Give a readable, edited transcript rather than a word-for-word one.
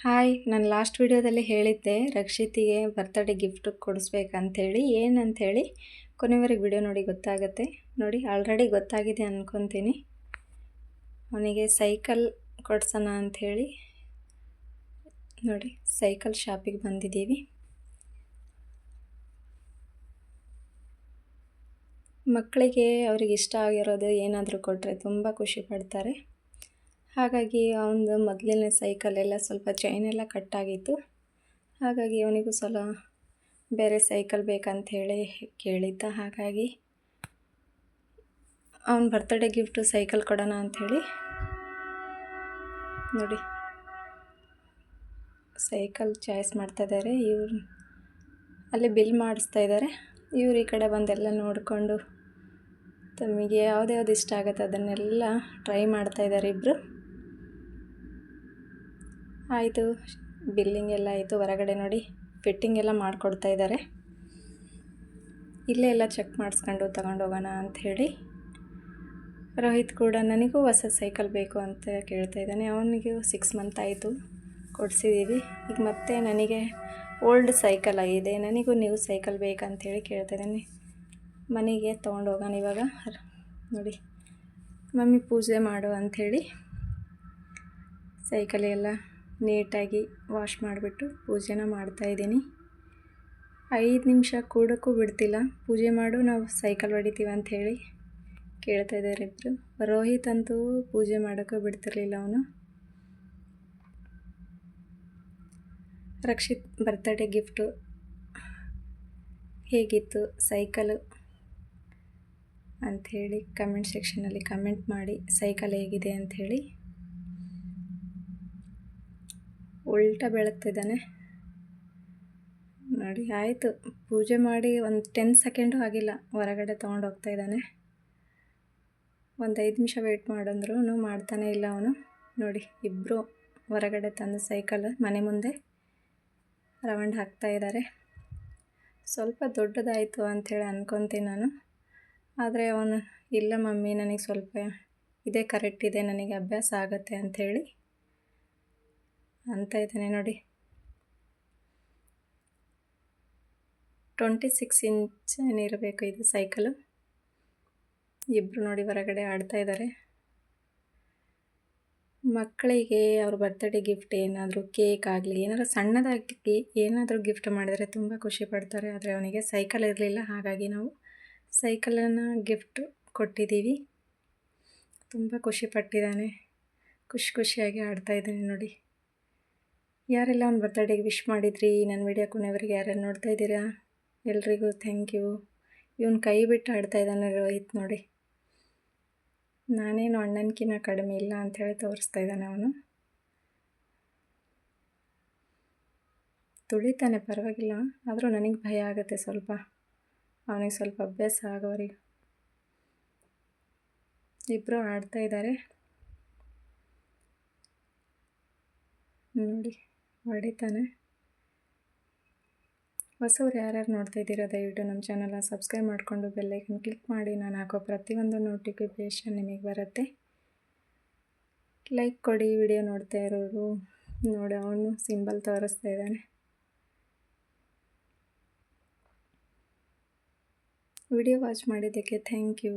Hi, ನಾನು last ವಿಡಿಯೋದಲ್ಲಿ ಹೇಳಿದ್ದೆ ರಕ್ಷಿತಿಗೆ ಬರ್ತ್ಡೇ ಗಿಫ್ಟ್ ಕೊಡಿಸ್ಬೇಕಂಥೇಳಿ. ಏನಂಥೇಳಿ ಕೊನೆವರೆಗೆ ವಿಡಿಯೋ ನೋಡಿ ಗೊತ್ತಾಗುತ್ತೆ. ನೋಡಿ, ಆಲ್ರೆಡಿ ಗೊತ್ತಾಗಿದೆ ಅಂದ್ಕೊತೀನಿ. ಅವನಿಗೆ ಸೈಕಲ್ ಕೊಡ್ಸೋಣ ಅಂಥೇಳಿ ನೋಡಿ ಸೈಕಲ್ ಶಾಪಿಗೆ ಬಂದಿದ್ದೀವಿ. ಮಕ್ಕಳಿಗೆ ಅವ್ರಿಗೆ ಇಷ್ಟ ಆಗಿರೋದು ಏನಾದರೂ ಕೊಟ್ಟರೆ ತುಂಬ ಖುಷಿ ಪಡ್ತಾರೆ. ಹಾಗಾಗಿ ಅವನದು ಮೊದಲನೇ ಸೈಕಲೆಲ್ಲ ಸ್ವಲ್ಪ ಚೈನೆಲ್ಲ ಕಟ್ಟಾಗಿತ್ತು. ಹಾಗಾಗಿ ಅವನಿಗೂ ಸ್ವಲ್ಪ ಬೇರೆ ಸೈಕಲ್ ಬೇಕಂಥೇಳಿ ಕೇಳಿದ್ದ. ಹಾಗಾಗಿ ಅವನ ಬರ್ತ್ಡೇ ಗಿಫ್ಟು ಸೈಕಲ್ ಕೊಡೋಣ ಅಂಥೇಳಿ ನೋಡಿ ಸೈಕಲ್ ಚಾಯ್ಸ್ ಮಾಡ್ತಾಯಿದ್ದಾರೆ. ಇವ್ರು ಅಲ್ಲಿ ಬಿಲ್ ಮಾಡಿಸ್ತಾ ಇದ್ದಾರೆ. ಇವ್ರು ಈ ಕಡೆ ಬಂದೆಲ್ಲ ನೋಡಿಕೊಂಡು ತಮಗೆ ಯಾವ್ದು ಇಷ್ಟ ಆಗುತ್ತೆ ಅದನ್ನೆಲ್ಲ ಟ್ರೈ ಮಾಡ್ತಾಯಿದ್ದಾರೆ ಇಬ್ಬರು. ಆಯಿತು, ಬಿಲ್ಲಿಂಗ್ ಎಲ್ಲ ಆಯಿತು. ಹೊರಗಡೆ ನೋಡಿ ಫಿಟ್ಟಿಂಗ್ ಎಲ್ಲ ಮಾಡಿಕೊಡ್ತಾ ಇದ್ದಾರೆ. ಇಲ್ಲೇ ಎಲ್ಲ ಚೆಕ್ ಮಾಡಿಸ್ಕೊಂಡು ತಗೊಂಡೋಗೋಣ ಅಂಥೇಳಿ. ರೋಹಿತ್ ಕೂಡ ನನಗೂ ಹೊಸ ಸೈಕಲ್ ಬೇಕು ಅಂತ ಕೇಳ್ತಾ ಇದ್ದಾನೆ. ಅವನಿಗೂ 6 ಮಂತ್ ಆಯಿತು ಕೊಡಿಸಿದ್ದೀವಿ. ಈಗ ಮತ್ತೆ ನನಗೆ ಓಲ್ಡ್ ಸೈಕಲ್ ಆಗಿದೆ, ನನಗೂ ನ್ಯೂ ಸೈಕಲ್ ಬೇಕಂತೇಳಿ ಕೇಳ್ತಾ ಇದ್ದಾನೆ. ಮನೆಗೆ ತೊಗೊಂಡೋಗೋಣ ಇವಾಗ. ನೋಡಿ, ಮಮ್ಮಿ ಪೂಜೆ ಮಾಡು ಅಂಥೇಳಿ ಸೈಕಲೆಲ್ಲ ನೀಟಾಗಿ ವಾಶ್ ಮಾಡಿಬಿಟ್ಟು ಪೂಜೆನ ಮಾಡ್ತಾಯಿದ್ದೀನಿ. 5 ನಿಮಿಷ ಕೂಡೋಕ್ಕೂ ಬಿಡ್ತಿಲ್ಲ. ಪೂಜೆ ಮಾಡು, ನಾವು ಸೈಕಲ್ ಹೊಡಿತೀವಿ ಅಂಥೇಳಿ ಕೇಳ್ತಾ ಇದ್ದಾರೆ ಇಬ್ಬರು. ರೋಹಿತ್ ಅಂತೂ ಪೂಜೆ ಮಾಡೋಕ್ಕೂ ಬಿಡ್ತಿರ್ಲಿಲ್ಲ ಅವನು. ರಕ್ಷಿತ್ ಬರ್ತ್ಡೇ ಗಿಫ್ಟು ಹೇಗಿತ್ತು ಸೈಕಲು ಅಂಥೇಳಿ ಕಮೆಂಟ್ ಸೆಕ್ಷನಲ್ಲಿ ಕಮೆಂಟ್ ಮಾಡಿ. ಸೈಕಲ್ ಹೇಗಿದೆ ಅಂಥೇಳಿ. ಉಲ್ಟಾ ಬೆಳಗ್ತಿದ್ದಾನೆ ನೋಡಿ. ಆಯಿತು, ಪೂಜೆ ಮಾಡಿ ಒಂದು 10 ಸೆಕೆಂಡು ಆಗಿಲ್ಲ ಹೊರಗಡೆ ತೊಗೊಂಡೋಗ್ತಾ ಇದ್ದಾನೆ. ಒಂದು 5 ನಿಮಿಷ ವೆಯ್ಟ್ ಮಾಡಂದ್ರೂ ಮಾಡ್ತಾನೇ ಇಲ್ಲ ಅವನು. ನೋಡಿ, ಇಬ್ಬರು ಹೊರಗಡೆ ತಂದು ಸೈಕಲ್ ಮನೆ ಮುಂದೆ ರೌಂಡ್ ಹಾಕ್ತಾ ಇದ್ದಾರೆ. ಸ್ವಲ್ಪ ದೊಡ್ಡದಾಯಿತು ಅಂಥೇಳಿ ಅಂದ್ಕೊತೀನಿ ನಾನು. ಆದರೆ ಅವನು ಇಲ್ಲ ಮಮ್ಮಿ, ನನಗೆ ಸ್ವಲ್ಪ ಇದೇ ಕರೆಕ್ಟ್ ಇದೆ, ನನಗೆ ಅಭ್ಯಾಸ ಆಗುತ್ತೆ ಅಂಥೇಳಿ ಅಂತ ಇದ್ದಾನೆ. ನೋಡಿ, 26 ಇಂಚ್ ಏನಿರಬೇಕು ಇದು ಸೈಕಲು. ಇಬ್ಬರು ನೋಡಿ ಹೊರಗಡೆ ಆಡ್ತಾ ಇದ್ದಾರೆ. ಮಕ್ಕಳಿಗೆ ಅವ್ರ ಬರ್ತ್ಡೇ ಗಿಫ್ಟ್ ಏನಾದರೂ ಕೇಕ್ ಆಗಲಿ, ಏನಾದರೂ ಸಣ್ಣದಾಗಿ ಏನಾದರೂ ಗಿಫ್ಟ್ ಮಾಡಿದರೆ ತುಂಬ ಖುಷಿ ಪಡ್ತಾರೆ. ಆದರೆ ಅವನಿಗೆ ಸೈಕಲ್ ಇರಲಿಲ್ಲ, ಹಾಗಾಗಿ ನಾವು ಸೈಕಲನ್ನು ಗಿಫ್ಟ್ ಕೊಟ್ಟಿದ್ದೀವಿ. ತುಂಬ ಖುಷಿ ಪಟ್ಟಿದ್ದಾನೆ, ಖುಷಿಯಾಗಿ ಆಡ್ತಾ ಇದ್ದಾನೆ. ನೋಡಿ, ಯಾರೆಲ್ಲ ಅವ್ನ ಬರ್ತ್ಡೇಗೆ ವಿಶ್ ಮಾಡಿದ್ರಿ, ನನ್ನ ವಿಡಿಯೋ ಕೊನೆಯವರೆಗೆ ಯಾರ್ಯಾರು ನೋಡ್ತಾ ಇದ್ದೀರಾ ಎಲ್ರಿಗೂ ಥ್ಯಾಂಕ್ ಯು. ಇವನು ಕೈ ಬಿಟ್ಟು ಆಡ್ತಾ ಇದ್ದಾನೆ ರೋಹಿತ್. ನೋಡಿ, ನಾನೇನು ಅಣ್ಣನಕಿನ್ನ ಕಡಿಮೆ ಇಲ್ಲ ಅಂಥೇಳಿ ತೋರಿಸ್ತಾ ಇದ್ದಾನೆ ಅವನು. ತುಳಿತಾನೆ, ಪರವಾಗಿಲ್ಲ, ಆದರೂ ನನಗೆ ಭಯ ಆಗುತ್ತೆ ಸ್ವಲ್ಪ. ಅವನಿಗೆ ಸ್ವಲ್ಪ ಅಭ್ಯಾಸ ಆಗೋವರೆಗೆ. ಇಬ್ಬರು ಆಡ್ತಾ ಇದ್ದಾರೆ ನೋಡಿ, ಹೊಡಿತಾನೆ. ಹೊಸವ್ರು ಯಾರ್ಯಾರು ನೋಡ್ತಾ ಇದ್ದೀರಾ ದಯವಿಟ್ಟು ನಮ್ಮ ಚಾನಲ್ನ ಸಬ್ಸ್ಕ್ರೈಬ್ ಮಾಡಿಕೊಂಡು ಬೆಲ್ಲೈಕನ್ ಕ್ಲಿಕ್ ಮಾಡಿ. ನಾನು ಹಾಕೋ ಪ್ರತಿಯೊಂದು ನೋಟಿಫಿಕೇಷನ್ ನಿಮಗೆ ಬರುತ್ತೆ. ಲೈಕ್ ಕೊಡಿ ವಿಡಿಯೋ ನೋಡ್ತಾ ಇರೋರು. ನೋಡಿ, ಅವನು ಸಿಂಬಲ್ ತೋರಿಸ್ತಾ ಇದ್ದಾನೆ. ವಿಡಿಯೋ ವಾಚ್ ಮಾಡಿದ್ದಕ್ಕೆ ಥ್ಯಾಂಕ್ ಯು.